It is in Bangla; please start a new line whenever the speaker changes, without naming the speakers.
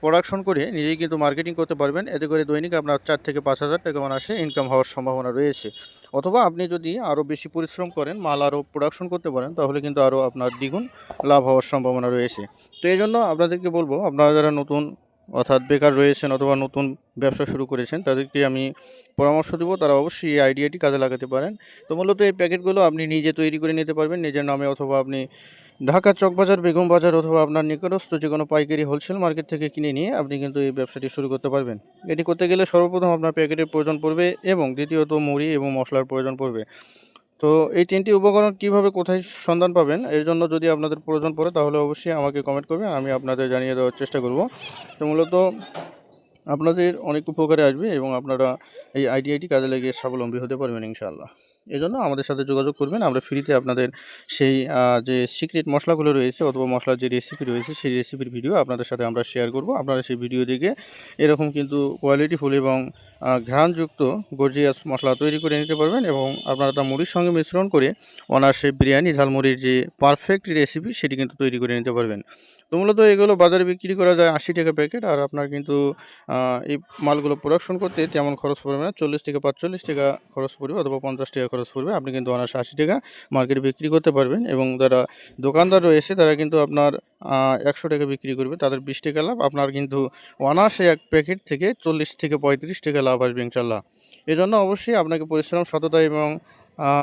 প্রোডাকশন করে নিজেই কিন্তু মার্কেটিং করতে পারবেন। এতে করে দৈনিক আপনার 4 থেকে 5,000 টাকা অনায়াসে ইনকাম হওয়ার সম্ভাবনা রয়েছে। অথবা আপনি যদি আরও বেশি পরিশ্রম করেন, মাল আরও প্রোডাকশন করতে পারেন, তাহলে কিন্তু আরও আপনার দ্বিগুণ লাভ হওয়ার সম্ভাবনা রয়েছে। তো এজন্য আপনাদেরকে বলব, আপনারা যারা নতুন অর্থাৎ বেকার রয়েছেন অথবা নতুন ব্যবসা শুরু করেছেন, তাদেরকে আমি পরামর্শ দেব তারা অবশ্যই এই আইডিয়াটি কাজে লাগাতে পারেন। তো মূলত এই প্যাকেটগুলো আপনি নিজে তৈরি করে নিতে পারবেন নিজের নামে, অথবা আপনি ঢাকা চকবাজার, বেগম বাজার অথবা আপনার নিকটস্থ যে কোনো পাইকারি হোলসেল মার্কেট থেকে কিনে নিয়ে আপনি কিন্তু এই ব্যবসাটি শুরু করতে পারবেন। এটি করতে গেলে সর্বপ্রথম আপনার প্যাকেটের প্রয়োজন পড়বে এবং দ্বিতীয়ত মুড়ি এবং মশলার প্রয়োজন পড়বে। তো এই ৩টি উপকরণ কীভাবে কোথায় সন্ধান পাবেন, এর জন্য যদি আপনাদের প্রয়োজন পড়ে তাহলে অবশ্যই আমাকে কমেন্ট করবেন, আমি আপনাদের জানিয়ে দেওয়ার চেষ্টা করব। তো মূলত আপনাদের অনেক উপকারে আসবে এবং আপনারা এই আইডিয়াটি কাজে লাগিয়ে স্বাবলম্বী হতে পারবেন ইনশাআল্লাহ। এজন্য আমাদের সাথে যোগাযোগ করবেন। আমরা ফ্রিতে আপনাদের সেই যে সিক্রেট মশলাগুলো রয়েছে অথবা মশলার যে রেসিপি রয়েছে, সেই রেসিপির ভিডিও আপনাদের সাথে আমরা শেয়ার করব। আপনারা সেই ভিডিও দেখে এরকম কিন্তু কোয়ালিটিফুল এবং ঘ্রাণযুক্ত গর্জিয়াস মশলা তৈরি করে নিতে পারবেন এবং আপনারা তা মুড়ির সঙ্গে মিশ্রণ করে অনায়াসে বিরিয়ানি ঝালমুড়ির যে পারফেক্ট রেসিপি সেটি কিন্তু তৈরি করে নিতে পারবেন। তো মূলত এগুলো বাজারে বিক্রি করা যায় ৮০ টাকা প্যাকেট। আর আপনার কিন্তু এই মালগুলো প্রোডাকশন করতে তেমন খরচ পড়বে না। ৪০ থেকে ৪৫ টাকা খরচ পড়বে অথবা ৫০ টাকা খরচ পড়বে। আপনি কিন্তু অনায়াসে ৮০ টাকা মার্কেটে বিক্রি করতে পারবেন এবং যারা দোকানদার রয়েছে তারা কিন্তু আপনার ১০০ টাকা বিক্রি করবে। তাদের ২০ টাকা লাভ। আপনার কিন্তু অনায়াসে এক প্যাকেট থেকে ৪০ থেকে ৩৫ টাকা লাভ আসবে ইনশাআল্লাহ। এজন্য অবশ্যই আপনাকে পরিশ্রম, সততা এবং